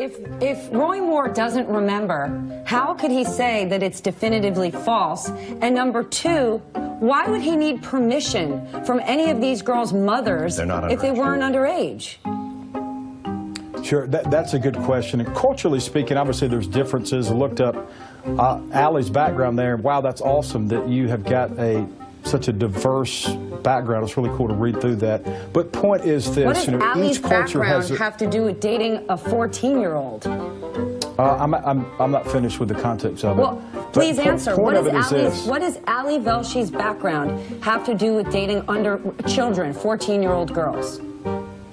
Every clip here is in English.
If Roy Moore doesn't remember, how could he say that it's definitively false? And number two, why would he need permission from any of these girls' mothers if they weren't underage? Sure, that's a good question. And culturally speaking, obviously there's differences. I looked up Allie's background there. Wow, that's awesome that you have got such a diverse background. It's really cool to read through that. But point is this, what does Allie's each culture background has have to do with dating a 14-year-old? I'm not finished with the context of it. Well, please answer. What does Allie Velshey's background have to do with dating under children, 14-year-old girls?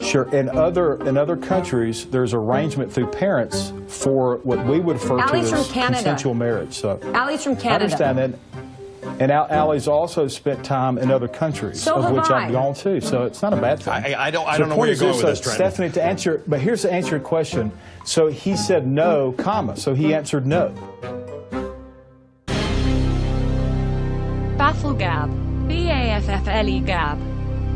Sure. In other countries, there's arrangement through parents for what we would refer to as consensual marriage. So Allie's from Canada. I understand that. And Allie's also spent time in other countries, of which I've gone to. So it's not a bad thing. I don't know where you're going with this, Trent. Stephanie, to answer, but here's to answer your question. So he said no, comma. So he answered no. BAFFLEGAB. B-A-F-F-L-E-GAB.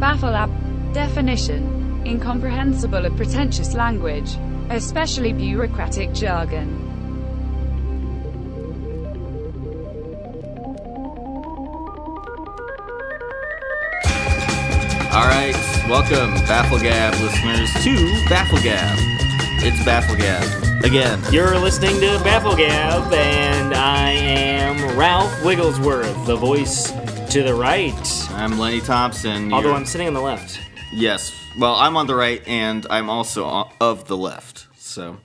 BAFFLEGAB. Definition: incomprehensible or pretentious language, especially bureaucratic jargon. All right, welcome, BAFFLEGAB listeners, to BAFFLEGAB. It's BAFFLEGAB again. You're listening to BAFFLEGAB, and I am Ralph Wigglesworth, the voice to the right. I'm Lenny Thompson. Although I'm sitting on the left. Yes, well, I'm on the right, and I'm also of the left. So,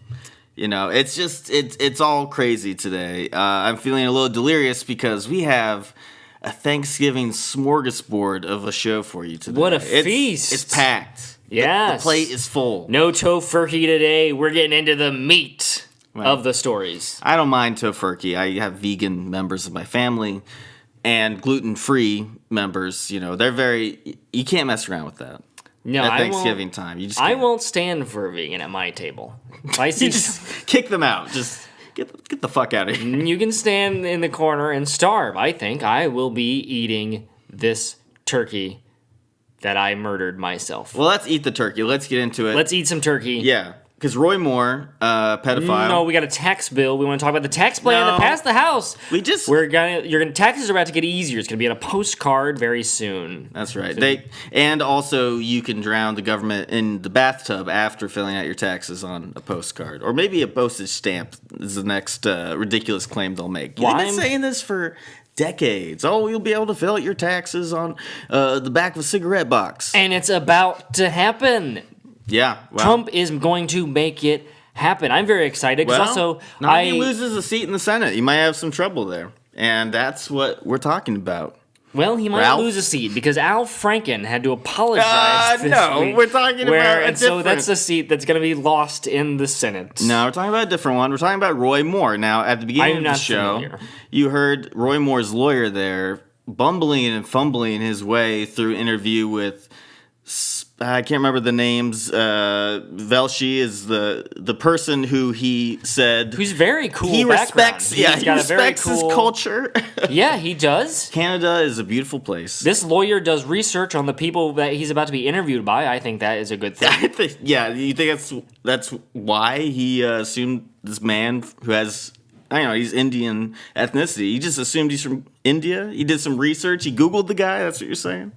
it's just, it's all crazy today. I'm feeling a little delirious because we have a Thanksgiving smorgasbord of a show for you today. What a feast. It's packed. Yes. The plate is full. No tofurkey today. We're getting into the meat of the stories. I don't mind tofurkey. I have vegan members of my family and gluten-free members. They're you can't mess around with that. No, at Thanksgiving time. You just I can't. won't stand for a vegan at my table. If I see You just kick them out. Just get the fuck out of here. You can stand in the corner and starve. I think I will be eating this turkey that I murdered myself. Well, let's eat the turkey. Let's get into it. Let's eat some turkey. Yeah, because Roy Moore, pedophile. No, we got a tax bill. We want to talk about the tax plan that passed the House. Taxes are about to get easier. It's gonna be on a postcard very soon. That's right. And also you can drown the government in the bathtub after filling out your taxes on a postcard, or maybe a postage stamp is the next ridiculous claim they'll make. They've been saying this for decades. Oh, you'll be able to fill out your taxes on the back of a cigarette box. And it's about to happen. Yeah. Well, Trump is going to make it happen. I'm very excited because he loses a seat in the Senate. He might have some trouble there. And that's what we're talking about. Well, he might lose a seat because Al Franken had to apologize this week. We're talking about a different... So that's a seat that's going to be lost in the Senate. No, we're talking about a different one. We're talking about Roy Moore. Now, at the beginning of the show, you heard Roy Moore's lawyer there bumbling and fumbling his way through an interview with... I can't remember the names. Velshey is the person who he said... Who's very cool. He respects his culture. Yeah, he does. Canada is a beautiful place. This lawyer does research on the people that he's about to be interviewed by. I think that is a good thing. You think that's why he assumed this man who has... he's Indian ethnicity. He just assumed he's from India. He did some research. He Googled the guy. That's what you're saying?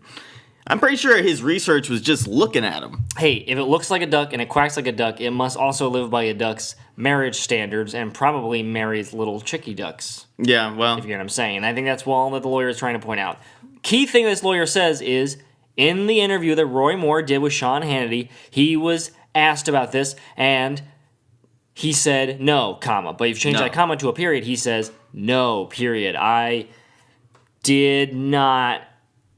I'm pretty sure his research was just looking at him. Hey, if it looks like a duck and it quacks like a duck, it must also live by a duck's marriage standards and probably marries little chickie ducks. Yeah, well... If you get what I'm saying. I think that's all that the lawyer is trying to point out. Key thing this lawyer says is, in the interview that Roy Moore did with Sean Hannity, he was asked about this, and he said no, comma. But if you change that comma to a period, he says, no, period. I did not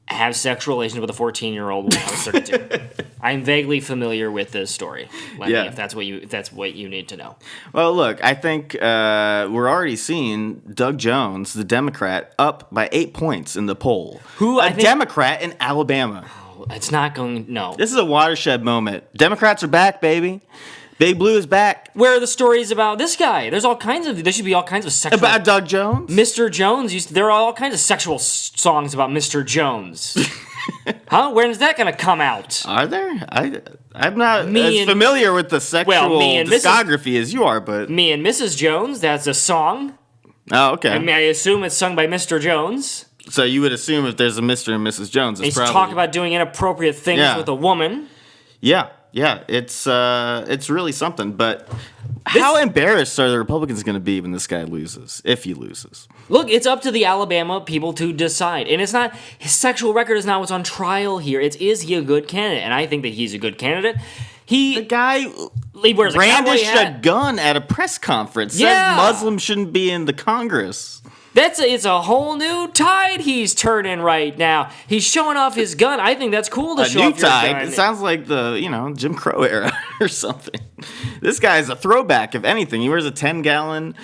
have sexual relations with a 14-year-old when I was 32. I'm vaguely familiar with this story, Lenny, if that's what you need to know. Well, look, I think we're already seeing Doug Jones, the Democrat, up by 8 points in the poll. Democrat in Alabama. Oh, it's not going... No. This is a watershed moment. Democrats are back, baby. Big Blue is back. Where are the stories about this guy? There should be all kinds of sexual... About Doug Jones? Mr. Jones. There are all kinds of sexual songs about Mr. Jones. Huh? When is that going to come out? Are there? I'm not as familiar with the sexual discography as you are, but... Me and Mrs. Jones, that's a song. Oh, okay. I mean, I assume it's sung by Mr. Jones. So you would assume if there's a Mr. and Mrs. Jones, it's probably... talk about doing inappropriate things with a woman. Yeah, it's really something, but... How embarrassed are the Republicans going to be when this guy loses, if he loses? Look, it's up to the Alabama people to decide. And it's not, his sexual record is not what's on trial here. It's, is he a good candidate? And I think that he's a good candidate. The guy wears brandished a gun at a press conference. Says Muslims shouldn't be in the Congress. It's a whole new tide he's turning right now. He's showing off his gun. I think that's cool to show off your gun. It sounds like the, Jim Crow era or something. This guy's a throwback, if anything. He wears a 10-gallon,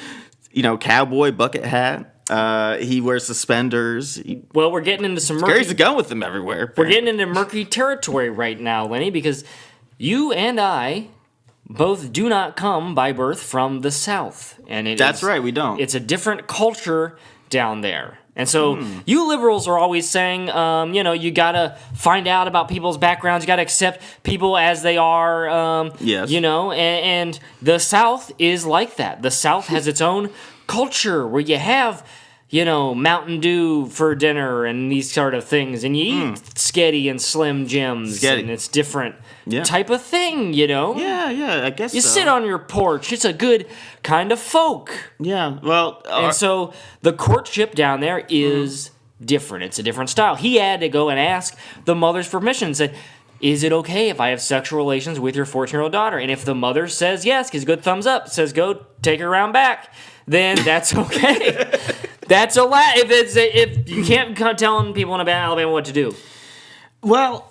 cowboy bucket hat. He wears suspenders. We're getting into some murky... carries a gun with him everywhere. We're getting into murky territory right now, Lenny, because you and I... both do not come by birth from the South. And that's right, we don't. It's a different culture down there. And so you liberals are always saying, you got to find out about people's backgrounds. You got to accept people as they are. Yes. And the South is like that. The South has its own culture where you have... Mountain Dew for dinner and these sort of things. And you eat Sketty and Slim Jims. And it's different type of thing, Yeah, I guess you sit on your porch. It's a good kind of folk. Yeah, well... and so the courtship down there is different. It's a different style. He had to go and ask the mother's permission. Said, is it okay if I have sexual relations with your 14-year-old daughter? And if the mother says yes, gives good thumbs up, says go take her around back, then that's okay. That's allowed. If you can't come telling people in Alabama what to do. Well,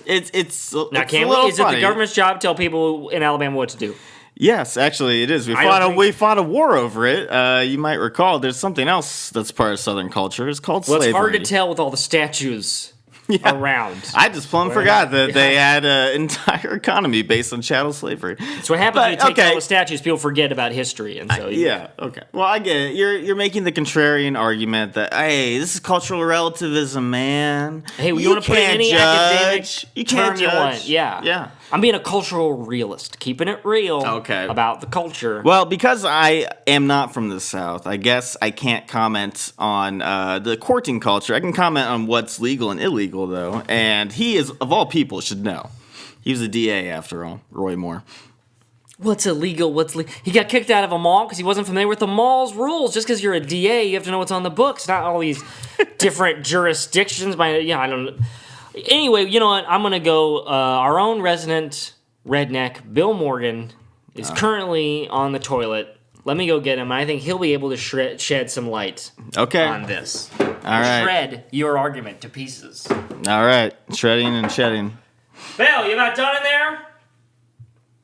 it's now. Can we? Is it the government's job to tell people in Alabama what to do? Yes, actually, it is. We fought a war over it. You might recall. There's something else that's part of Southern culture. It's called slavery. It's hard to tell with all the statues around. I just plumb forgot that they had an entire economy based on chattel slavery. That's what happens when you take all the statues. People forget about history, and so okay. Well, I get it. You're making the contrarian argument that this is cultural relativism, man. Hey, you want to put in any academic term you want? Yeah. I'm being a cultural realist, keeping it real about the culture. Well, because I am not from the South, I guess I can't comment on the courting culture. I can comment on what's legal and illegal, though. And he is, of all people, should know. He was a DA, after all, Roy Moore. What's illegal? He got kicked out of a mall because he wasn't familiar with the mall's rules. Just because you're a DA, you have to know what's on the books, not all these different jurisdictions. I don't know. Anyway, you know what? I'm going to go. Our own resident redneck, Bill Morgan, is currently on the toilet. Let me go get him. I think he'll be able to shed some light on this. All right. Shred your argument to pieces. All right. Shredding and shedding. Bill, you about done in there?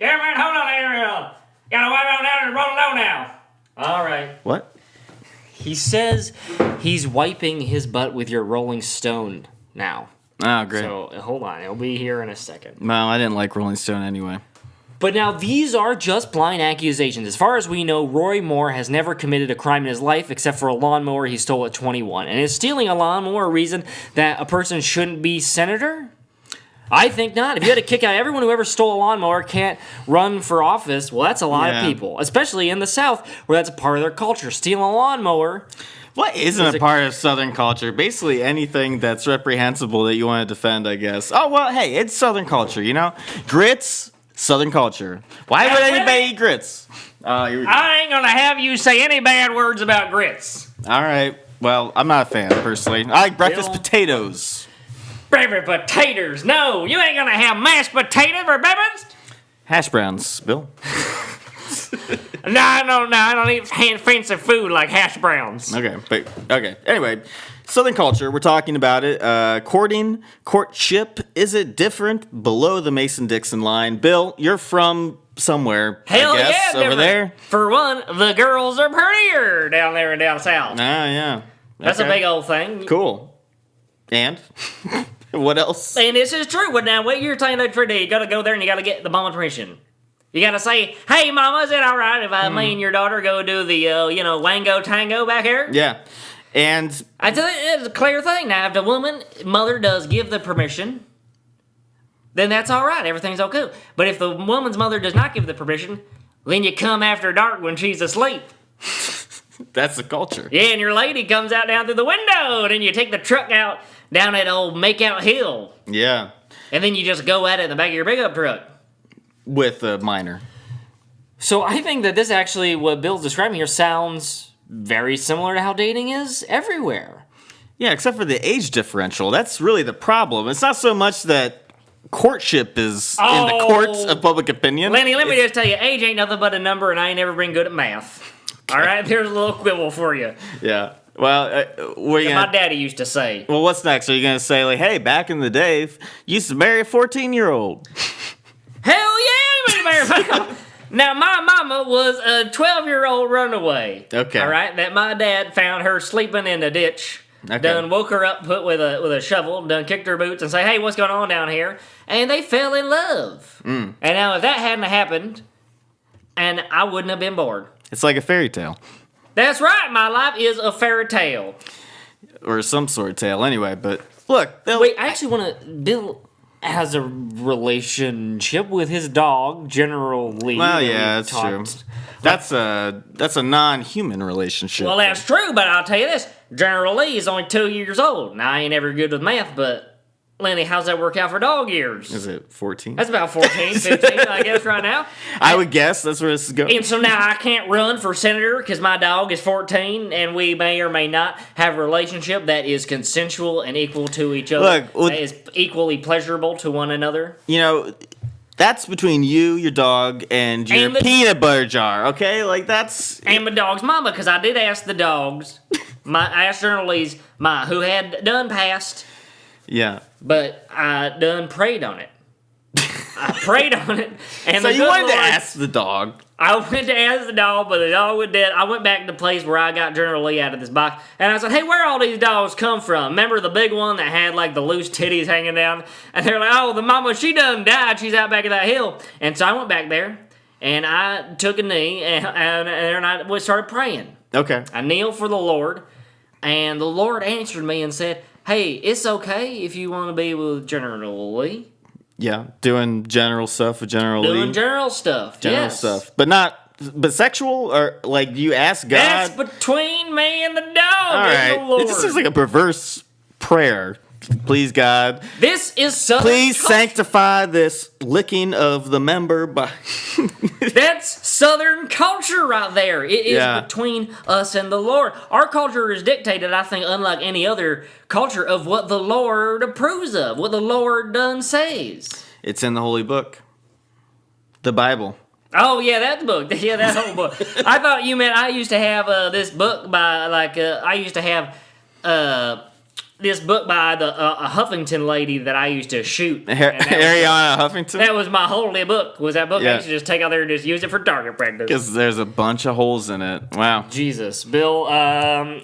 Yeah, man, hold on there. Gotta wipe on down and roll it on now. All right. What? He says he's wiping his butt with your Rolling Stone now. Oh, great. So, hold on. It'll be here in a second. Well, I didn't like Rolling Stone anyway. But now, these are just blind accusations. As far as we know, Roy Moore has never committed a crime in his life except for a lawnmower he stole at 21. And is stealing a lawnmower a reason that a person shouldn't be senator? I think not. If you had to kick out everyone who ever stole a lawnmower can't run for office, well, that's a lot of people. Especially in the South, where that's a part of their culture. Stealing a lawnmower... What isn't a part of Southern culture? Basically anything that's reprehensible that you want to defend, I guess. Oh, well, hey, it's Southern culture, Grits, Southern culture. Why would anybody eat grits? I ain't gonna have you say any bad words about grits. All right. Well, I'm not a fan, personally. I like breakfast potatoes. Breakfast potatoes? No, you ain't gonna have mashed potatoes for breakfast? Hash browns, Bill. No, I don't eat fancy food like hash browns. Okay. Anyway, Southern culture, we're talking about it. Courtship, is it different below the Mason-Dixon line? Bill, you're from somewhere, Hell I guess, yeah, over there. For one, the girls are prettier down there and down south. Ah, yeah. That's a big old thing. Cool. And? What else? And this is true. But now, what you're saying that's true, you gotta go there and you gotta get the mama's permission. You gotta say, hey, mama, is it all right if me and your daughter go do the, wango tango back here? Yeah. And I tell you, it's a clear thing. Now, if the mother does give the permission, then that's all right. Everything's okay. But if the woman's mother does not give the permission, then you come after dark when she's asleep. That's the culture. Yeah, and your lady comes out down through the window, and then you take the truck out down that old Makeout Hill. Yeah. And then you just go at it in the back of your pickup truck. With a minor. So I think that this actually, what Bill's describing here, sounds very similar to how dating is everywhere. Yeah, except for the age differential. That's really the problem. It's not so much that courtship is in the courts of public opinion. Lenny, let me just tell you, age ain't nothing but a number, and I ain't never been good at math. All right, there's a little quibble for you. Yeah. Well, My daddy used to say. Well, what's next? Are you going to say, like, hey, back in the day, you used to marry a 14-year-old? Hell yeah, Now, my mama was a 12-year-old runaway. Okay. All right, that my dad found her sleeping in the ditch. Okay. Done woke her up, put with a shovel, done kicked her boots, and say, hey, what's going on down here? And they fell in love. And now, if that hadn't happened, and I wouldn't have been bored. It's like a fairy tale. That's right, my life is a fairy tale. Or some sort of tale, anyway. But look, wait, I actually want to. Bill has a relationship with his dog, General Lee. Well, yeah, that's true. That's a non-human relationship. Well, that's true, but I'll tell you this: General Lee is only 2 years old. Now, I ain't ever good with math, but Lenny, how's that work out for dog years? Is it 14? That's about 14, 15, I guess, right now. I would guess that's where this is going. And so now I can't run for senator because my dog is 14, and we may or may not have a relationship that is consensual and equal to each other. Look, that is equally pleasurable to one another. You know, that's between you, your dog, and your peanut butter jar, okay? Like, that's... And my dog's mama, because I did ask the dogs. I asked General Lee's who had done passed. Yeah. But I done prayed on it. I prayed on it. And so you wanted to ask the dog. I went to ask the dog, but the dog was dead. I went back to the place where I got General Lee out of this box. And I said, hey, where all these dogs come from? Remember the big one that had like the loose titties hanging down? And they're like, oh, the mama, she done died. She's out back of that hill. And so I went back there and I took a knee and I started praying. Okay. I kneeled for the Lord. And the Lord answered me and said, hey, it's okay if you want to be with General Lee. Yeah, doing general stuff with General Lee. Doing general stuff, stuff. But sexual? Or, like, you ask God? That's between me and the dog. All right. The Lord. It just seems like a perverse prayer. Please, God. This is Southern Please sanctify this licking of the member by... That's Southern culture right there. It is between us and the Lord. Our culture is dictated, I think, unlike any other culture, of what the Lord approves of, what the Lord done says. It's in the Holy Book. The Bible. Oh, yeah, that book. Yeah, that whole book. I thought you meant I used to have this book by, I used to have... this book by a Huffington lady that I used to shoot. Ariana Huffington? That was my holy book. Was that book? I used to just take out there and just use it for target practice. Because there's a bunch of holes in it. Wow. Jesus. Bill,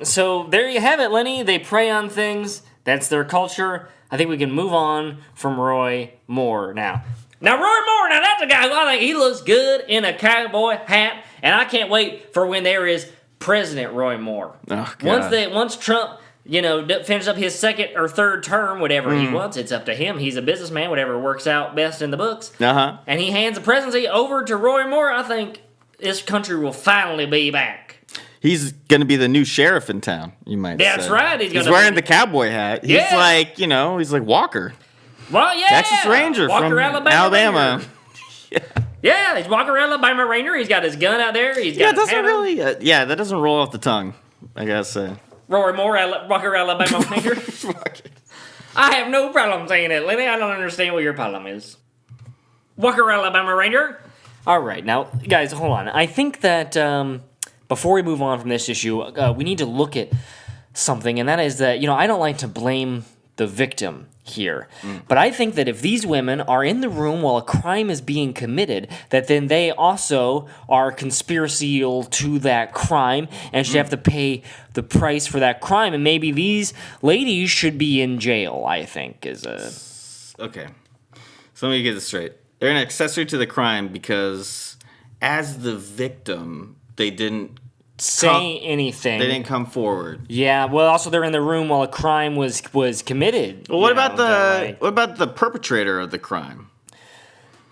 so there you have it, Lenny. They prey on things. That's their culture. I think we can move on from Roy Moore now. Now, Roy Moore, that's a guy who I think he looks good in a cowboy hat, and I can't wait for when there is President Roy Moore. Oh, God. Once Trump... finish up his second or third term, whatever he wants. It's up to him. He's a businessman, whatever works out best in the books. Uh-huh. And he hands the presidency over to Roy Moore. I think this country will finally be back. He's going to be the new sheriff in town, you might say. That's right. He's wearing the cowboy hat. He's like, he's like Walker. Well, yeah. Texas Ranger Walker, from Alabama. Yeah, he's Walker, Alabama Ranger. He's got his gun out there. He's got that doesn't roll off the tongue, I gotta say. Roy Moore, Walker, Alabama Ranger. I have no problem saying it, Lenny. I don't understand what your problem is. Walker, Alabama Ranger. All right, now, guys, hold on. I think that before we move on from this issue, we need to look at something, and that is that, I don't like to blame the victim here. But I think that if these women are in the room while a crime is being committed, that then they also are conspiracial to that crime and should have to pay the price for that crime. And maybe these ladies should be in jail, I think, is a... Okay. So let me get this straight. They're an accessory to the crime because as the victim, they didn't say anything. They didn't come forward. Yeah, well, also they're in the room while a crime was committed. Well, what about the perpetrator of the crime?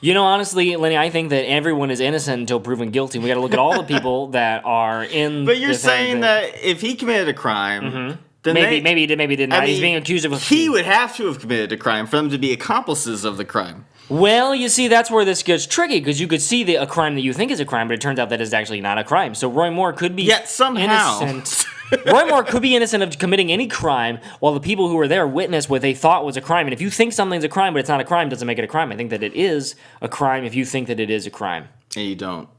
You know, honestly, Lenny, I think that everyone is innocent until proven guilty. We got to look at all the people that are in. But you're saying that if he committed a crime, then maybe he did not. He's being accused of. He would have to have committed a crime for them to be accomplices of the crime. Well, you see, that's where this gets tricky, because you could see a crime that you think is a crime, but it turns out that is actually not a crime. So Roy Moore could be innocent. Roy Moore could be innocent of committing any crime, while the people who were there witnessed what they thought was a crime. And if you think something's a crime, but it's not a crime, doesn't make it a crime. I think that it is a crime if you think that it is a crime. And you don't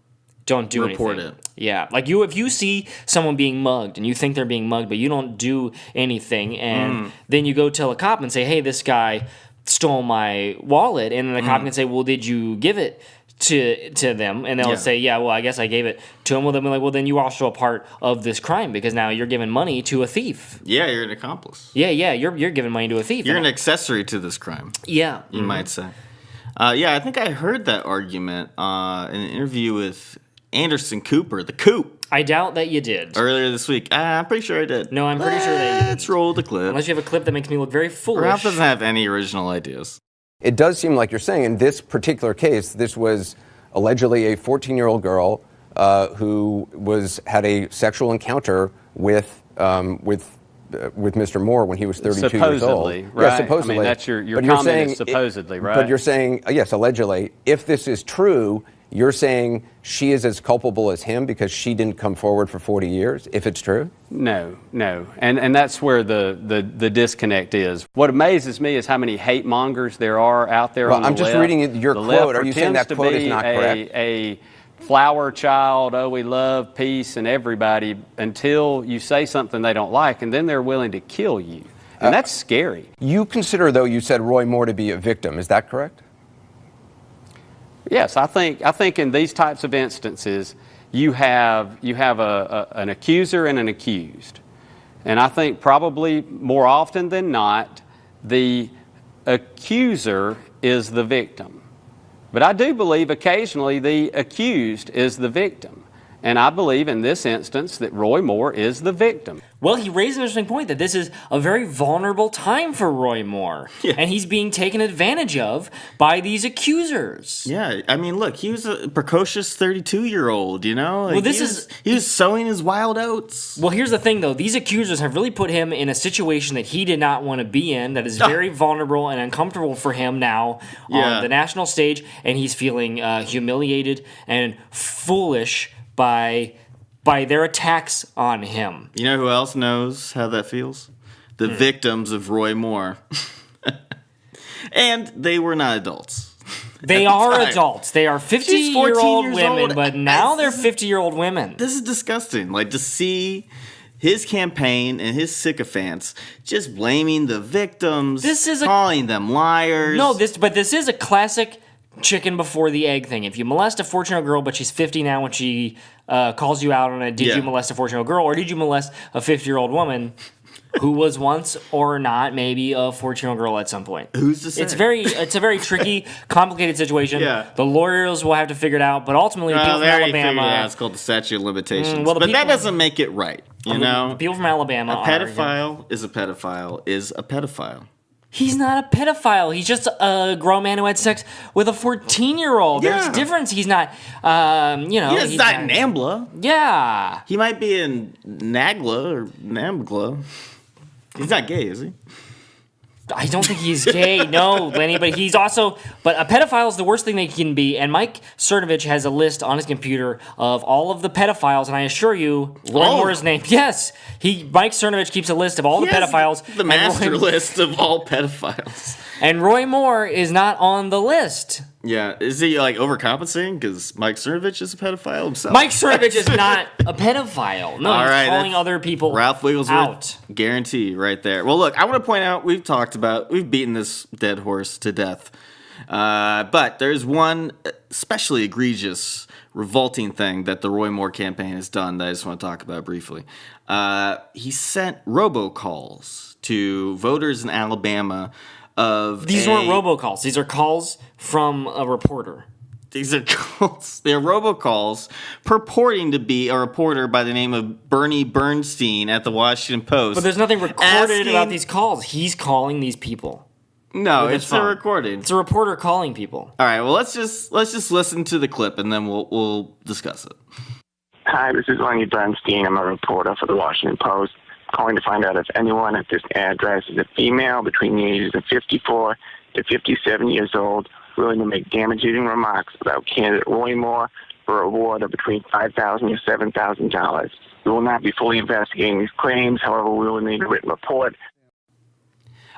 do report anything. it. Yeah, like if you see someone being mugged and you think they're being mugged, but you don't do anything, and then you go tell a cop and say, "Hey, this guy stole my wallet," and then the cop can say, "Well, did you give it to them?" And they'll say, "Yeah, well, I guess I gave it to him." Well, they'll be like, "Well, then you are also a part of this crime, because now you're giving money to a thief." Yeah, you're an accomplice. Yeah, you're giving money to a thief. You're an accessory to this crime. Yeah, you might say. I think I heard that argument in an interview with Anderson Cooper, the Coop. I doubt that you did. Earlier this week. I'm pretty sure I did. No, I'm pretty sure that you did. Let's roll the clip. Unless you have a clip that makes me look very foolish. Ralph doesn't have any original ideas. It does seem like you're saying in this particular case, this was allegedly a 14-year-old girl who had a sexual encounter with Mr. Moore when he was 32 years old. Supposedly, right? Yeah, supposedly. I mean, that's your comment is supposedly, right? But you're saying, yes, allegedly. If this is true, you're saying she is as culpable as him because she didn't come forward for 40 years, if it's true? No. And that's where the disconnect is. What amazes me is how many hate mongers there are out there on the left. I'm just reading your quote. Are you saying that quote is not correct? A flower child, we love peace and everybody, until you say something they don't like, and then they're willing to kill you. And that's scary. You consider, though, you said Roy Moore to be a victim. Is that correct? Yes, I think in these types of instances, you have an accuser and an accused. And I think probably more often than not, the accuser is the victim. But I do believe occasionally the accused is the victim. And I believe in this instance that Roy Moore is the victim. Well, he raised an interesting point that this is a very vulnerable time for Roy Moore. Yeah. And he's being taken advantage of by these accusers. Yeah, I mean, look, he was a precocious 32-year-old, you know? Well, he was sowing his wild oats. Well, here's the thing, though. These accusers have really put him in a situation that he did not want to be in, that is very vulnerable and uncomfortable for him now on the national stage, and he's feeling humiliated and foolish by their attacks on him. You know who else knows how that feels? The victims of Roy Moore. And they were not adults. They are adults. They are 50-year-old women, but now they're 50-year-old women. This is disgusting. Like, to see his campaign and his sycophants just blaming the victims, calling them liars. No, this is a classic chicken before the egg thing. If you molest a 14-year-old girl, but she's 50 now when she calls you out on it, did you molest a 14-year-old girl, or did you molest a 50-year-old woman who was once or not maybe a 14-year-old girl at some point? Who's to say? It's a very tricky, complicated situation. Yeah. The lawyers will have to figure it out, but ultimately, people from Alabama. It's called the statute of limitations. That doesn't make it right. You know, people from Alabama. A pedophile is a pedophile is a pedophile. He's not a pedophile. He's just a grown man who had sex with a 14-year-old. There's a difference. He's not, He's not in NAMBLA. Yeah. He might be in NAGLA or NAMGLA. He's not gay, is he? I don't think he's gay, no, Lenny, but he's also... But a pedophile is the worst thing they can be, and Mike Cernovich has a list on his computer of all of the pedophiles, and I assure you, Roy Moore's name... Yes, Mike Cernovich keeps a list of all the pedophiles. The master list of all pedophiles. And Roy Moore is not on the list. Yeah, is he like overcompensating because Mike Cernovich is a pedophile himself? Mike Cernovich is not a pedophile. No, he's calling other people Ralph Wigglesworth out. Guarantee right there. Well, look, I want to point out we've beaten this dead horse to death, but there's one especially egregious, revolting thing that the Roy Moore campaign has done that I just want to talk about briefly. He sent robocalls to voters in Alabama. These weren't robocalls. These are calls from a reporter. These are calls. They're robocalls purporting to be a reporter by the name of Bernie Bernstein at the Washington Post. But there's nothing recorded about these calls. He's calling these people. No, it's a recording. It's a reporter calling people. All right. Well, let's just listen to the clip and then we'll discuss it. Hi, this is Lenny Bernstein. I'm a reporter for the Washington Post, calling to find out if anyone at this address is a female between the ages of 54 to 57 years old, willing to make damaging remarks about candidate Roy Moore for a reward of between $5,000 and $7,000. We will not be fully investigating these claims. However, we will need a written report.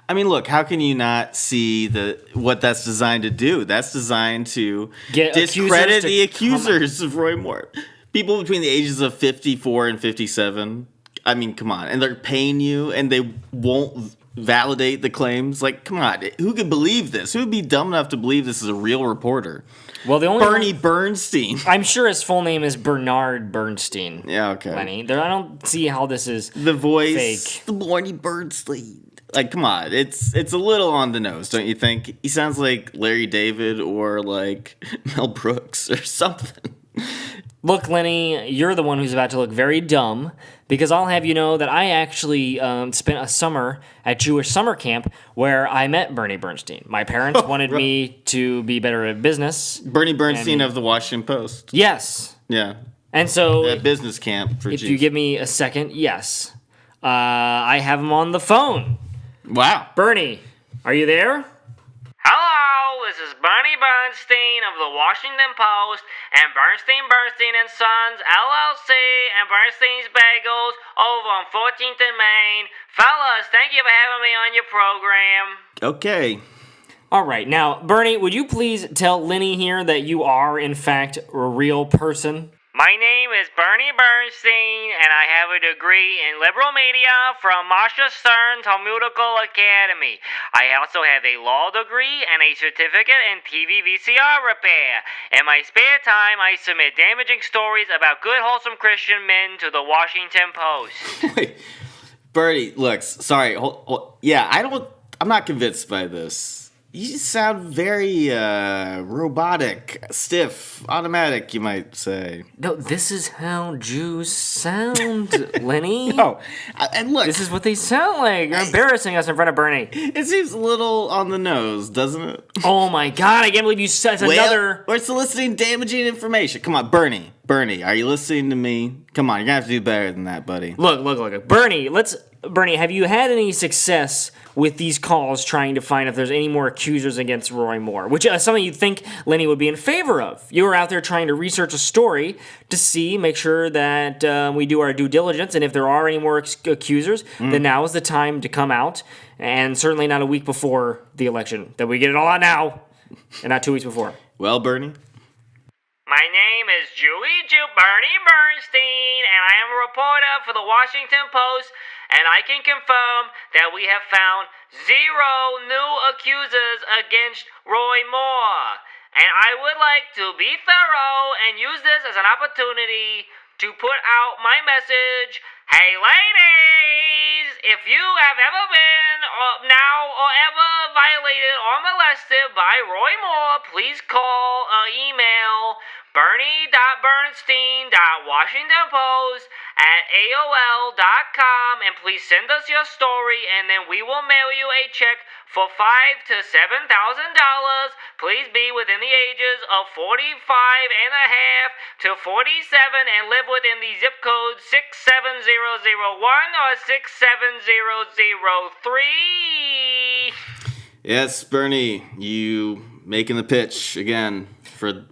I mean, look, how can you not see what that's designed to do? That's designed to discredit the accusers of Roy Moore. People between the ages of 54 and 57. I mean, come on. And they're paying you and they won't validate the claims. Like, come on. Who could believe this? Who would be dumb enough to believe this is a real reporter? Well, the only Bernie Bernstein. I'm sure his full name is Bernard Bernstein. Yeah, okay. Lenny. I don't see how this is the voice, fake. The Bernie Bernstein. Like, come on. It's a little on the nose, don't you think? He sounds like Larry David or like Mel Brooks or something. Look, Lenny, you're the one who's about to look very dumb because I'll have you know that I actually spent a summer at Jewish summer camp where I met Bernie Bernstein. My parents wanted me to be better at business. Bernie Bernstein of the Washington Post. Yes. Yeah. And so... At business camp for If Jews. you give me a second, yes. I have him on the phone. Wow. Bernie, are you there? Hello, this is Bernie Bernstein of the Washington Post and Bernstein and Sons LLC and Bernstein's Bagels over on 14th and Main. Fellas, thank you for having me on your program. Okay. All right, now, Bernie, would you please tell Lenny here that you are, in fact, a real person? My name is Bernie Bernstein, and I have a degree in liberal media from Masha Stern Talmudical Academy. I also have a law degree and a certificate in TV VCR repair. In my spare time, I submit damaging stories about good, wholesome Christian men to the Washington Post. Wait, Bernie, look, sorry. Yeah, I'm not convinced by this. You sound very robotic, stiff, automatic, you might say. No, this is how Jews sound, Lenny. No, and look. This is what they sound like. You're embarrassing us in front of Bernie. It seems a little on the nose, doesn't it? Oh my God, I can't believe you said another... We're soliciting damaging information. Come on, Bernie, are you listening to me? Come on, you're gonna have to do better than that, buddy. Look. Bernie, have you had any success with these calls trying to find if there's any more accusers against Roy Moore? Which is something you'd think Lenny would be in favor of. You were out there trying to research a story to make sure that we do our due diligence, and if there are any more accusers, then now is the time to come out, and certainly not a week before the election. That we get it all out now, and not 2 weeks before. Well, Bernie? My name is Bernie Bernstein, and I am a reporter for the Washington Post, and I can confirm that we have found 0 new accusers against Roy Moore. And I would like to be thorough and use this as an opportunity to put out my message. Hey ladies, if you have ever been or ever violated or molested by Roy Moore, please call or email bernie.bernstein.washingtonpost@aol.com and please send us your story, and then we will mail you a check for $5,000 to $7,000. Please be within the ages of 45 and a half to 47 and live within the zip code 67001 or 67003. Yes, Bernie, you making the pitch again.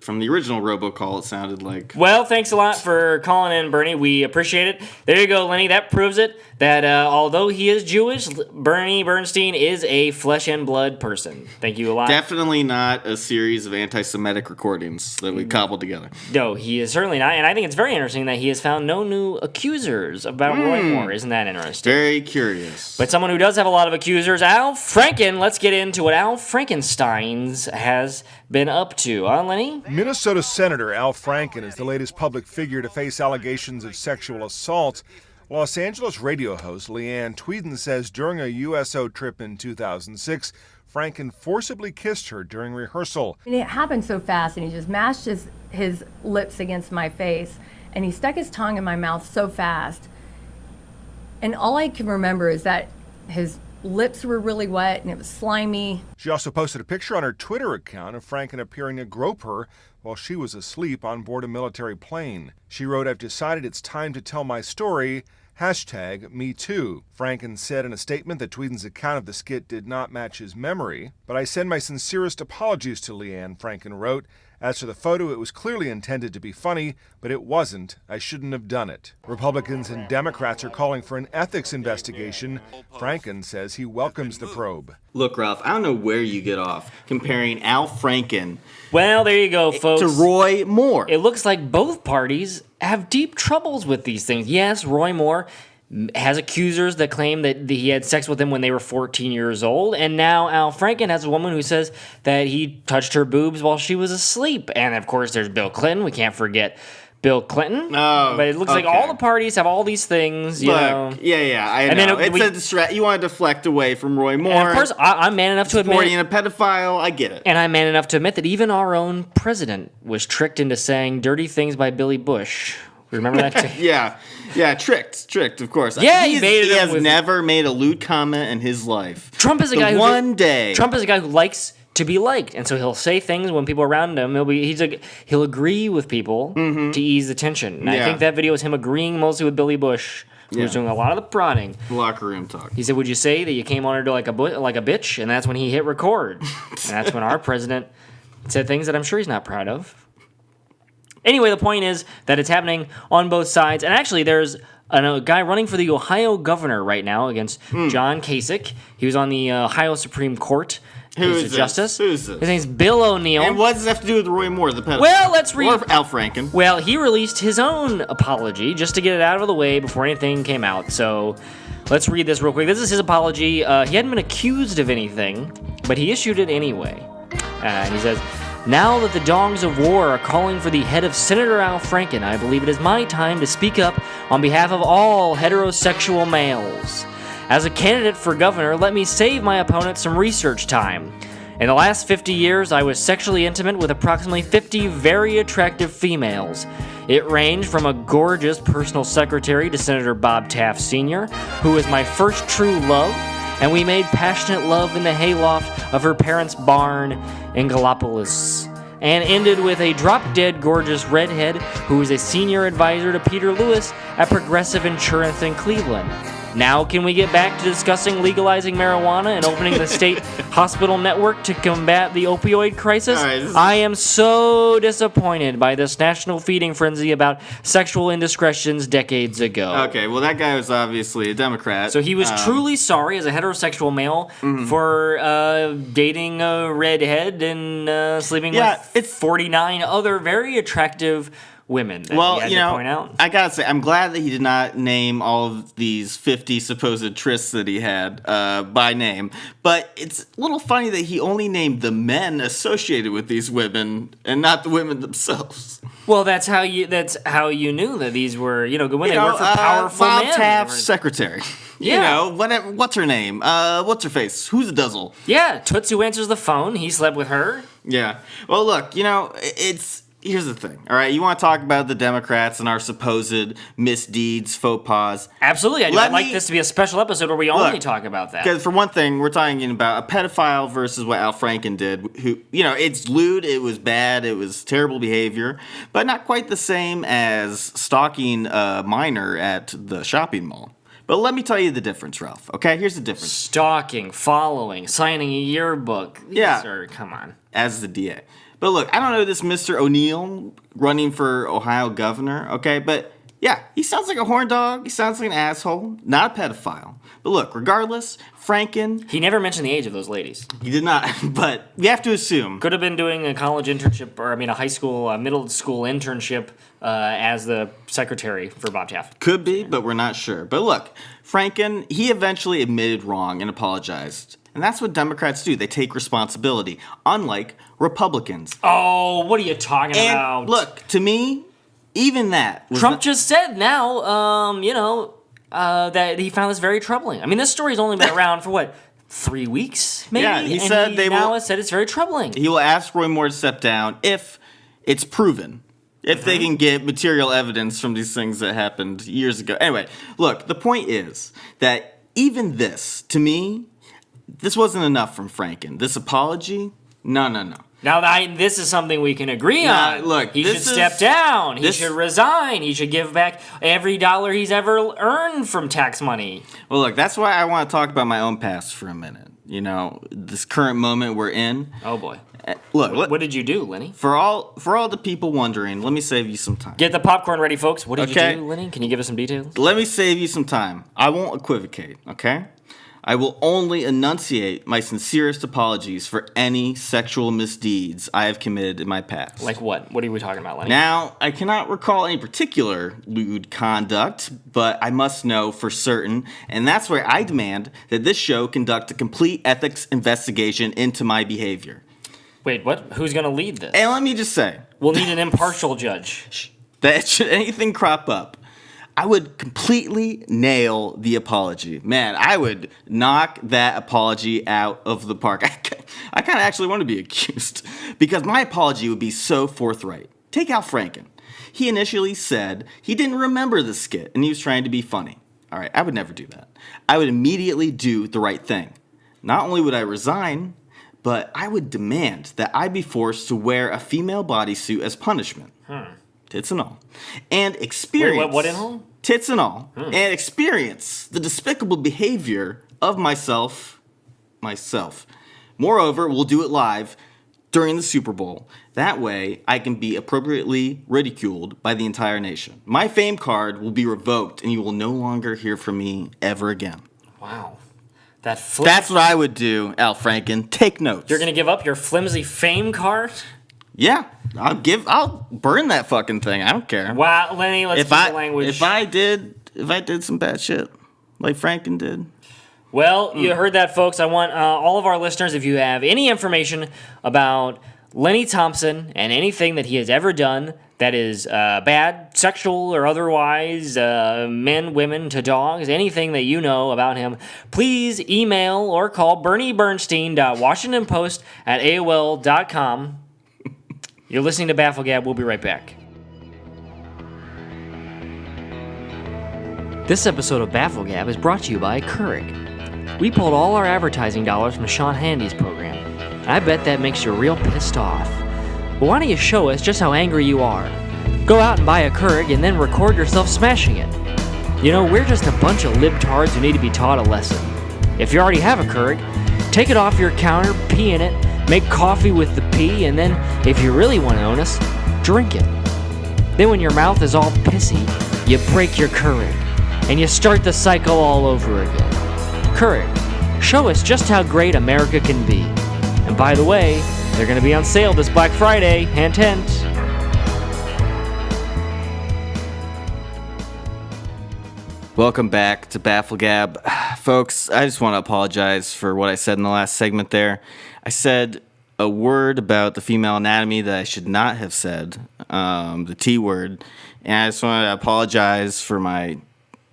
From the original robocall, it sounded like. Well, thanks a lot for calling in, Bernie. We appreciate it. There you go, Lenny. That proves it that although he is Jewish, Bernie Bernstein is a flesh and blood person. Thank you a lot. Definitely not a series of anti-Semitic recordings that we cobbled together. No, he is certainly not. And I think it's very interesting that he has found no new accusers about Roy Moore. Isn't that interesting? Very curious. But someone who does have a lot of accusers, Al Franken. Let's get into what Al Frankenstein's has been up to. Lenny? Minnesota Senator Al Franken is the latest public figure to face allegations of sexual assault. Los Angeles radio host Leanne Tweeden says during a USO trip in 2006, Franken forcibly kissed her during rehearsal. And it happened so fast, and he just mashed his lips against my face, and he stuck his tongue in my mouth so fast. And all I can remember is that his lips were really wet and it was slimy. She also posted a picture on her Twitter account of Franken appearing to grope her while she was asleep on board a military plane. She wrote, "I've decided it's time to tell my story. #MeToo. Franken said in a statement that Tweeden's account of the skit did not match his memory. But I send my sincerest apologies to Leanne, Franken wrote. As for the photo, it was clearly intended to be funny, but it wasn't. I shouldn't have done it. Republicans and Democrats are calling for an ethics investigation. Franken says he welcomes the probe. Look, Ralph, I don't know where you get off comparing Al Franken Well, there you go, folks. to Roy Moore. It looks like both parties have deep troubles with these things. Yes, Roy Moore has accusers that claim that he had sex with them when they were 14 years old, and now Al Franken has a woman who says that he touched her boobs while she was asleep. And of course, there's Bill Clinton. We can't forget Bill Clinton. Oh, but it looks like all the parties have all these things, you know. Yeah, I And know. then It's you want to deflect away from Roy Moore. And of course, I'm man enough to admit, supporting a pedophile. I get it. and I'm man enough to admit that even our own president was tricked into saying dirty things by Billy Bush. Remember that? Yeah, tricked, of course. Yeah, he baited him has with- never made a lewd comment in his life. Trump is a guy who Trump is a guy who likes to be liked, and so he'll say things when people are around him. He'll agree with people to ease the tension. And I think that video is him agreeing mostly with Billy Bush, who was doing a lot of the prodding. Locker room talk. He said, "Would you say that you came on her like a bitch?" And that's when he hit record. And that's when our president said things that I'm sure he's not proud of. Anyway, the point is that it's happening on both sides. And actually, there's a guy running for the Ohio governor right now against John Kasich. He was on the Ohio Supreme Court. Who's He's a justice. Who's this? His name's Bill O'Neill. And what does this have to do with Roy Moore, the pedophile? Well, let's read. Or Al Franken. Well, he released his own apology just to get it out of the way before anything came out. So let's read this real quick. This is his apology. He hadn't been accused of anything, but he issued it anyway. And he says, "Now that the dogs of war are calling for the head of Senator Al Franken, I believe it is my time to speak up on behalf of all heterosexual males. As a candidate for governor, let me save my opponent some research time. In the last 50 years, I was sexually intimate with approximately 50 very attractive females. It ranged from a gorgeous personal secretary to Senator Bob Taft Sr., who was my first true love, and we made passionate love in the hayloft of her parents' barn in Gallipolis, and ended with a drop-dead gorgeous redhead who was a senior advisor to Peter Lewis at Progressive Insurance in Cleveland. Now can we get back to discussing legalizing marijuana and opening the state hospital network to combat the opioid crisis? I am so disappointed by this national feeding frenzy about sexual indiscretions decades ago." Okay, well, that guy was obviously a Democrat. So he was truly sorry as a heterosexual male for dating a redhead and sleeping with 49 other very attractive women. That Well, he had to point out. I gotta say, I'm glad that he did not name all of these 50 supposed trysts that he had by name. But it's a little funny that he only named the men associated with these women and not the women themselves. Well, that's how you knew that these were good women. They work for powerful Bob men. Taft's secretary. Yeah. What's her name? What's her face? Who's a Duzzle? Yeah, Toots who answers the phone. He slept with her. Yeah. Well, look, here's the thing, all right? You want to talk about the Democrats and our supposed misdeeds, faux pas. Absolutely. I'd like this to be a special episode where we only talk about that. Because for one thing, we're talking about a pedophile versus what Al Franken did, who, it's lewd, it was bad, it was terrible behavior, but not quite the same as stalking a minor at the shopping mall. But let me tell you the difference, Ralph, okay? Here's the difference. Stalking, following, signing a yearbook. Come on. As the DA. But look, I don't know this Mr. O'Neill running for Ohio governor, okay? But yeah, he sounds like a horn dog. He sounds like an asshole, not a pedophile. But look, regardless, Franken... He never mentioned the age of those ladies. He did not, but we have to assume. Could have been doing a college internship, a high school, middle school internship as the secretary for Bob Taft. Could be, but we're not sure. But look, Franken, he eventually admitted wrong and apologized. And that's what Democrats do. They take responsibility, unlike Republicans. Oh, what are you talking about? Look, to me, even that... Trump just said now, that he found this very troubling. I mean, this story's only been around for what, 3 weeks, maybe? Yeah, he said now said it's very troubling. He will ask Roy Moore to step down if it's proven. If they can get material evidence from these things that happened years ago. Anyway, look, the point is that even this, to me, this wasn't enough from Franken. This apology, no. Now, this is something we can agree on. Look, he should step down. He should resign. He should give back every dollar he's ever earned from tax money. Well, look, that's why I want to talk about my own past for a minute. You know, this current moment we're in. Oh, boy. Look, what did you do, Lenny? For all the people wondering, let me save you some time. Get the popcorn ready, folks. What did you do, Lenny? Can you give us some details? Let me save you some time. I won't equivocate, okay? I will only enunciate my sincerest apologies for any sexual misdeeds I have committed in my past. Like what? What are we talking about, Lenny? Now, I cannot recall any particular lewd conduct, but I must know for certain, and that's where I demand that this show conduct a complete ethics investigation into my behavior. Wait, what? Who's going to lead this? And let me just say, we'll need an impartial judge. That should anything crop up, I would completely nail the apology. Man, I would knock that apology out of the park. I kind of actually want to be accused because my apology would be so forthright. Take Al Franken. He initially said he didn't remember the skit and he was trying to be funny. All right, I would never do that. I would immediately do the right thing. Not only would I resign, but I would demand that I be forced to wear a female bodysuit as punishment. Tits and all. And experience... Wait, what in all? Tits and all. And experience the despicable behavior of myself. Moreover, we'll do it live during the Super Bowl. That way, I can be appropriately ridiculed by the entire nation. My fame card will be revoked, and you will no longer hear from me ever again. Wow. That's what I would do, Al Franken. Take notes. You're gonna give up your flimsy fame card? Yeah, I'll burn that fucking thing. I don't care. Wow, Lenny, let's keep the language. If I did some bad shit, like Franken did. Well, you heard that, folks. I want all of our listeners, if you have any information about Lenny Thompson and anything that he has ever done that is bad, sexual or otherwise, men, women, to dogs, anything that you know about him, please email or call BernieBernstein.WashingtonPost@AOL.com. You're listening to BAFFLEGAB. We'll be right back. This episode of BAFFLEGAB is brought to you by Keurig. We pulled all our advertising dollars from Sean Handy's program, and I bet that makes you real pissed off. But why don't you show us just how angry you are? Go out and buy a Keurig and then record yourself smashing it. You know, we're just a bunch of libtards who need to be taught a lesson. If you already have a Keurig, take it off your counter, pee in it, make coffee with the pee, and then, if you really want to own us, drink it. Then when your mouth is all pissy, you break your Keurig, and you start the cycle all over again. Keurig, show us just how great America can be. And by the way, they're going to be on sale this Black Friday. Hint, hint. Welcome back to BAFFLEGAB. Folks, I just want to apologize for what I said in the last segment there. I said a word about the female anatomy that I should not have said, the T word, and I just want to apologize for my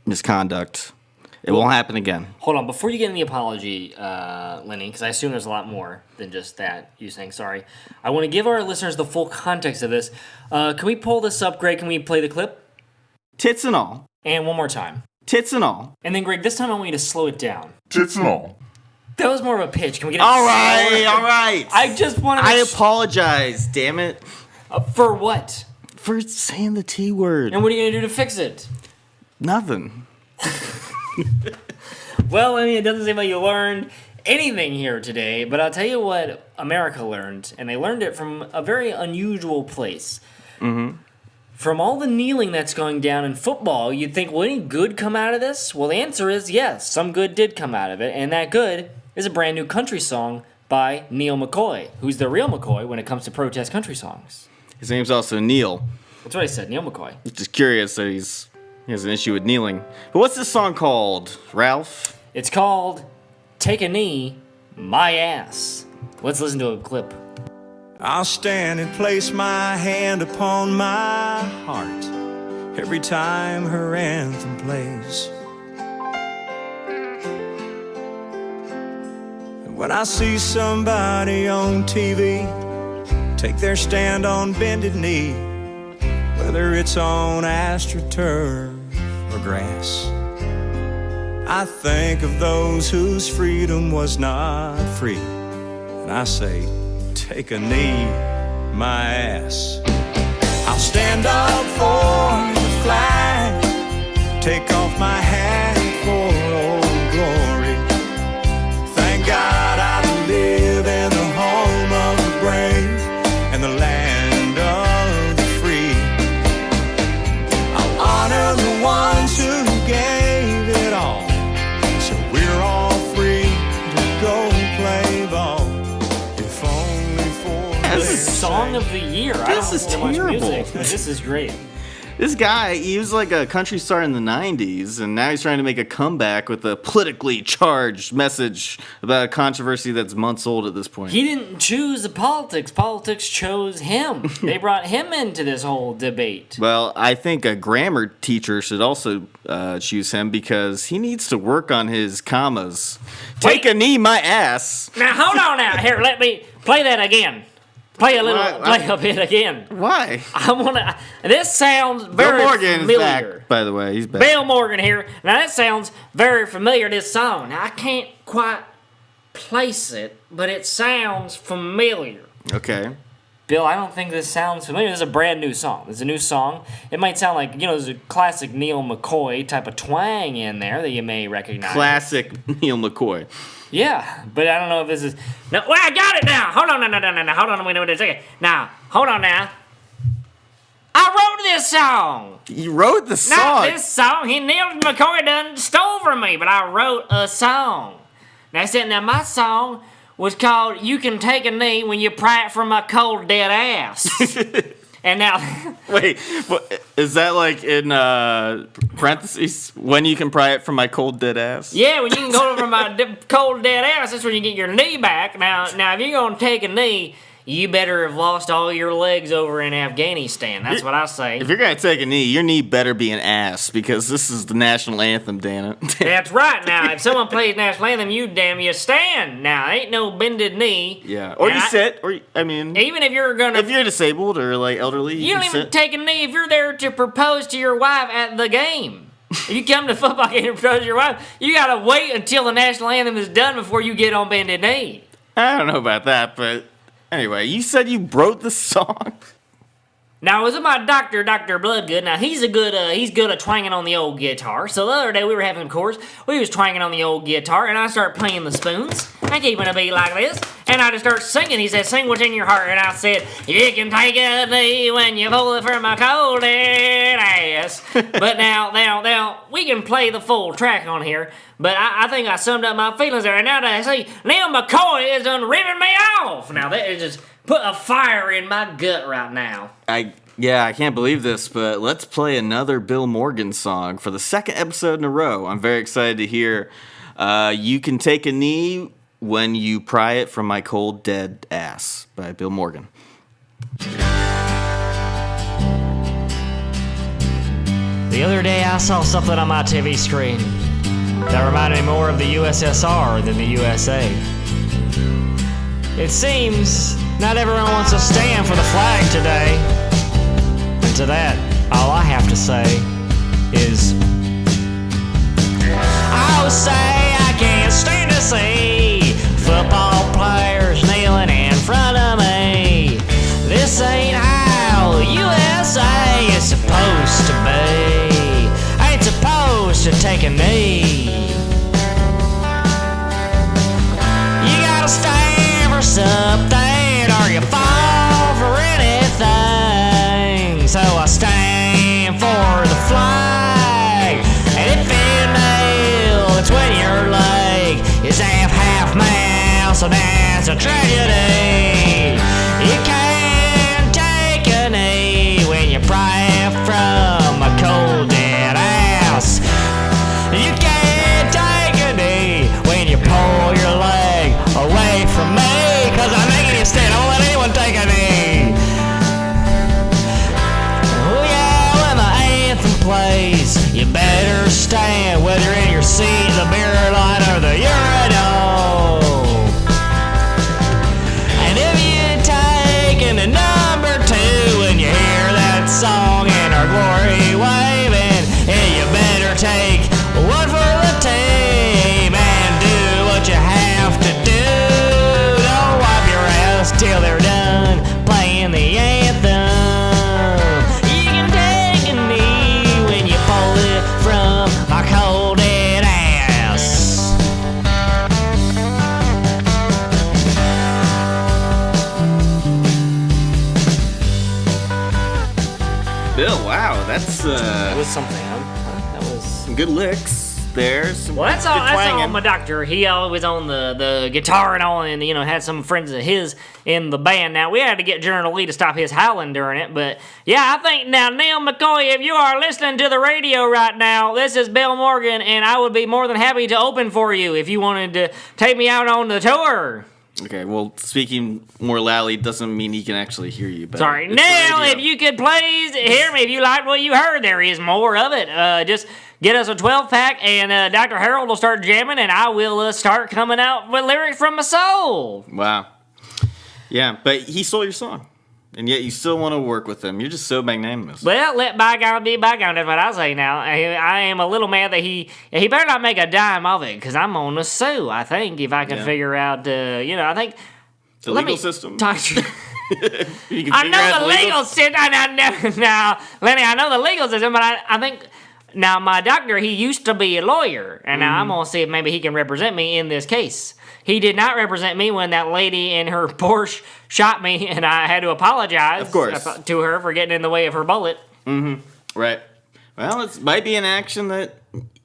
misconduct. It won't happen again. Hold on, before you get in the apology, Lenny, because I assume there's a lot more than just that, you saying sorry. I want to give our listeners the full context of this. Can we pull this up, Greg? Can we play the clip? Tits and all. And one more time. Tits and all. And then, Greg, this time I want you to slow it down. Tits and all. That was more of a pitch. Can we get it all right. I just wanted to... I apologize, damn it. For what? For saying the T word. And what are you going to do to fix it? Nothing. Well, I mean, it doesn't seem like you learned anything here today, but I'll tell you what America learned, and they learned it from a very unusual place. Mm-hmm. From all the kneeling that's going down in football, you'd think, will any good come out of this? Well, the answer is yes, some good did come out of it, and that good is a brand new country song by Neil McCoy, who's the real McCoy when it comes to protest country songs. His name's also Neil. That's what I said, Neil McCoy. Just curious that he has an issue with kneeling. But what's this song called, Ralph? It's called Take a Knee, My Ass. Let's listen to a clip. I'll stand and place my hand upon my heart every time her anthem plays. when I see somebody on TV take their stand on bended knee, whether it's on AstroTurf or grass. I think of those whose freedom was not free, and I say, take a knee, my ass. I'll stand up for the flag, take off my hat for old glory. Thank God I live in the home of the brave and the land of the free. I'll honor the ones who gave it all, so we're all free to go play ball. If only for This is song of the year. I don't This is listen to much terrible. music, but this is great. This guy, he was like a country star in the 90s, and now he's trying to make a comeback with a politically charged message about a controversy that's months old at this point. He didn't choose the politics. Politics chose him. They brought him into this whole debate. Well, I think a grammar teacher should also choose him because he needs to work on his commas. Take a knee, my ass. Now, hold on now. Here, let me play that again. Play a bit again. Why? I wanna. This sounds very Bill Morgan familiar. is back, by the way. He's back. Bill Morgan here. Now that sounds very familiar. This song. Now I can't quite place it, but it sounds familiar. Okay. Bill, I don't think this sounds familiar. This is a brand new song. It's a new song. It might sound like, there's a classic Neil McCoy type of twang in there that you may recognize. Classic Neil McCoy. Yeah, but I don't know if this is... No, well, I got it now. Hold on, no. Hold on, wait a second. Now, hold on now. I wrote this song. You wrote the song? Not this song. Neil McCoy done stole from me, but I wrote a song. Now my song was called You Can Take a Knee When You Pry It From My Cold Dead Ass. And now... Wait, what, is that like in parentheses? When you can pry it from my cold dead ass? Yeah, when you can go from my cold dead ass, that's when you get your knee back. Now, if you're going to take a knee, you better have lost all your legs over in Afghanistan. That's what I say. If you're going to take a knee, your knee better be an ass because this is the national anthem, damn it. That's right. Now, if someone plays national anthem, you stand. Now, ain't no bended knee. Yeah, or you sit, or even if you're gonna, if you're disabled or like elderly, you don't even take a knee if you're there to propose to your wife at the game. If you come to football game to propose to your wife, you gotta wait until the national anthem is done before you get on bended knee. I don't know about that, but anyway, you said you wrote the song. Now, it was my Dr. Bloodgood. Now, he's good at twanging on the old guitar. So the other day we were having a course. We was twanging on the old guitar, and I started playing the spoons. I keeping a beat like this, and I just start singing. He said, "Sing what's in your heart," and I said, "You can take a knee when you pull it from my cold dead ass." But now we can play the full track on here. But I think I summed up my feelings there. And now that I see Neil McCoy is done ripping me off. Now that is just put a fire in my gut right now. I can't believe this, but let's play another Bill Morgan song for the second episode in a row. I'm very excited to hear You Can Take a Knee When You Pry It From My Cold Dead Ass by Bill Morgan. The other day I saw something on my TV screen that reminded me more of the USSR than the USA. It seems not everyone wants to stand for the flag today. And to that, all I have to say is, I would say I can't stand to see football players kneeling in front of me. This ain't how the USA is supposed to be. I ain't supposed to take a knee. You gotta stand for something or you fall for anything. So I stand for the flag. And if you kneel, it's when your leg is half mile. So that's a tragedy. You can't take a knee when you pry it from a cold dead ass. You can't take a knee when you pull your leg away from me. Cause I'm making you stand, I won't let anyone take a knee. Oh yeah, when the anthem plays, you better stand, whether in your seat, the beer line, or the urinal. That was something, huh? That was some good licks there. Well, that's all my doctor. He always on the guitar and all, and had some friends of his in the band. Now we had to get General Lee to stop his howling during it, but yeah, I think now Neil McCoy, if you are listening to the radio right now, this is Bill Morgan, and I would be more than happy to open for you if you wanted to take me out on the tour. Okay, well, speaking more loudly doesn't mean he can actually hear you. Sorry, Neil, if you could please hear me, if you liked what you heard, there is more of it. Just get us a 12-pack, and Dr. Harold will start jamming, and I will start coming out with lyrics from my soul. Wow. Yeah, but he stole your song, and yet you still want to work with him. You're just so magnanimous. Well, let bygone be bygone, that's what I say now. I am a little mad that he better not make a dime of it, because I'm on the sue, I think, if I can figure out, I think... The legal system? I know the legal system. Now, Lenny, I know the legal system, but I think... Now, my doctor, he used to be a lawyer, and now I'm going to see if maybe he can represent me in this case. He did not represent me when that lady in her Porsche shot me, and I had to apologize to her for getting in the way of her bullet. Mm-hmm. Right. Well, it might be an action that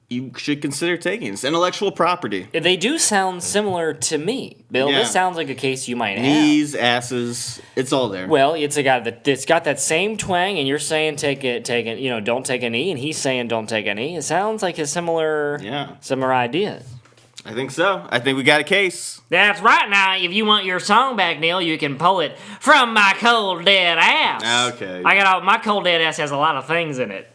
you should consider taking. It's intellectual property. They do sound similar to me, Bill. Yeah. This sounds like a case you might have. Knees, asses, it's all there. Well, it's got that same twang, and you're saying don't take a knee, and he's saying don't take a knee. It sounds like a similar idea. I think so. I think we got a case. That's right. Now, if you want your song back, Neil, you can pull it from my cold dead ass. Okay. My cold dead ass has a lot of things in it.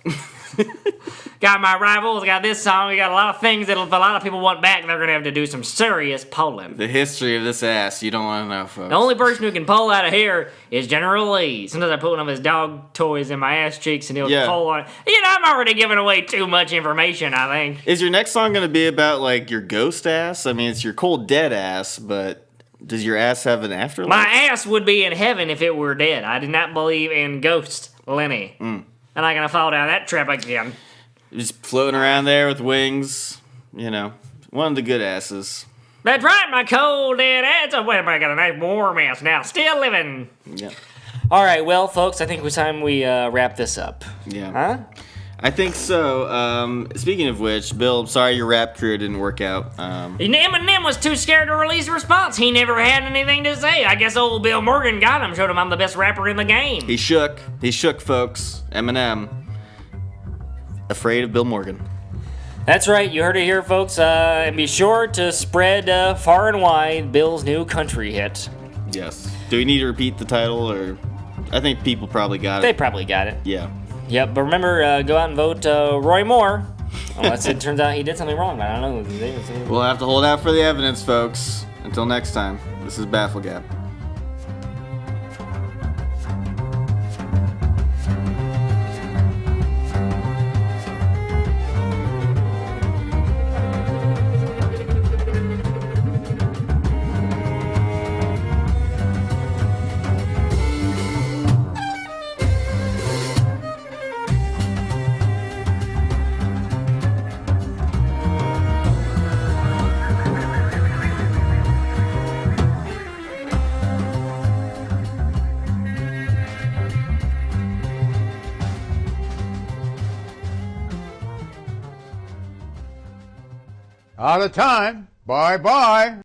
Got my rivals, got this song, we got a lot of things that if a lot of people want back, they're going to have to do some serious polling. The history of this ass, you don't want to know, folks. The only person who can pull out of here is General Lee. Sometimes I put one of his dog toys in my ass cheeks and he'll pull on it. I'm already giving away too much information, I think. Is your next song going to be about, your ghost ass? I mean, it's your cold dead ass, but does your ass have an afterlife? My ass would be in heaven if it were dead. I do not believe in ghosts, Lenny. I'm not going to fall down that trap again. Just floating around there with wings, one of the good asses. That's right, my cold dead ass. Oh, wait, I got a nice warm ass now, still living. Yeah. All right, well, folks, I think it's time we wrap this up. Yeah. Huh? I think so. Speaking of which, Bill, I'm sorry your rap career didn't work out. Eminem was too scared to release a response. He never had anything to say. I guess old Bill Morgan got him, showed him I'm the best rapper in the game. He shook, folks. Eminem. Afraid of Bill Morgan. That's right, you heard it here, folks. And be sure to spread far and wide Bill's new country hit. Yes. Do we need to repeat the title, or I think people probably got it. They probably got it. Yeah. Yep, but remember, go out and vote Roy Moore. Unless it turns out he did something wrong, but I don't know. We'll have to hold out for the evidence, folks. Until next time, this is BAFFLEGAB. Out of time. Bye-bye.